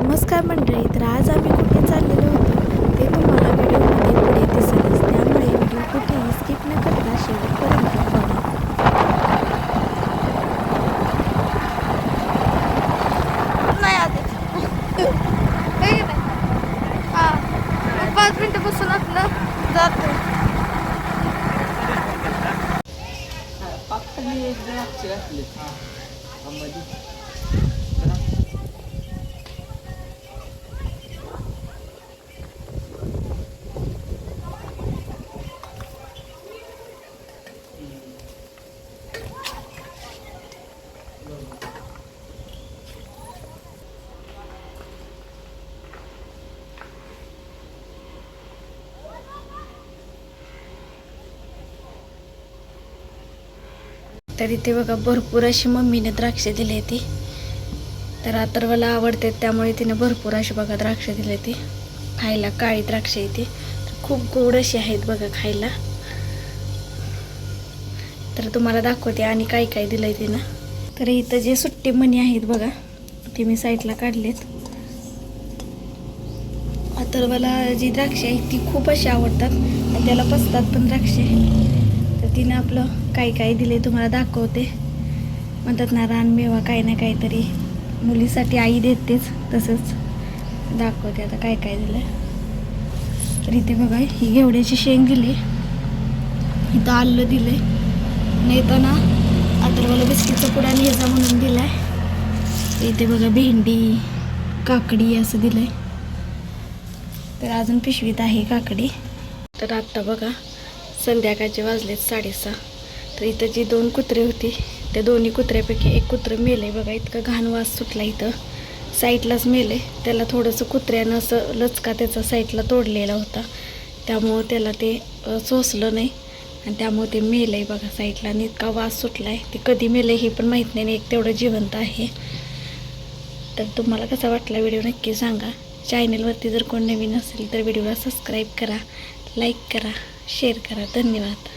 नमस्कार मंडळी. तर आज आम्ही कुठे चाललेलो होतो ते तुम्हाला व्हिडिओमध्ये पुढे दिसेलच, त्यामुळे व्हिडिओ कुठेही स्किप न करता शेवटपर्यंत बघा. नाही आले हां 5 मिनिटं बसून आपलं जातो. तर इथे बघा भरपूर अशी मम्मीने द्राक्ष दिली ती. तर अथर्वला आवडते त्यामुळे तिने भरपूर अशी बघा द्राक्ष दिली ती खायला. काळी द्राक्ष येते तर खूप गोड अशी आहेत बघा खायला. तर तुम्हाला दाखवते आणि काय काय दिलंय तिनं. तर इथं जे सुट्टी मणी आहेत बघा ते मी साईडला काढलेत. अथर्वला जी द्राक्ष आहेत ती खूप अशी आवडतात आणि त्याला पचतात पण द्राक्षे. तर तिनं आपलं काय काय दिले तुम्हाला दाखवते. म्हणतात ना रानमेवा काय ना काहीतरी मुलीसाठी आई देतेच, तसंच दाखवते आता काय काय दिलं. तर इथे बघा ही घेवड्याची शेंग दिली, इथं आलं दिलंय, नेताना अथर्वला बिस्किटचा पुडा न्यायचा म्हणून दिलाय. इथे बघा भेंडी काकडी असं दिलंय. तर अजून पिशवीत आहे काकडी. तर आत्ता बघा संध्याकाळचे वाजलेत 6:30. तर इथं जी 2 कुत्रे होती त्या दोन्ही कुत्र्यापैकी एक कुत्रं मेले बघा. इतका घाण वास सुटला, इथं साईडलाच मेले. त्याला थोडंसं कुत्र्यानं असं लचका त्याचा साईडला तोडलेला होता, त्यामुळं त्याला ते सोसलं नाही आणि त्यामुळे ते मेलं आहे बघा साईडला. आणि इतका वास सुटला आहे. ते कधी मेलं हे पण माहीत नाही, एक तेवढं जिवंत आहे. तर तुम्हाला कसा वाटला व्हिडिओ नक्की सांगा. चॅनलवरती जर कोण नवीन असेल तर व्हिडिओला सबस्क्राईब करा, लाईक करा, शेअर करा. धन्यवाद.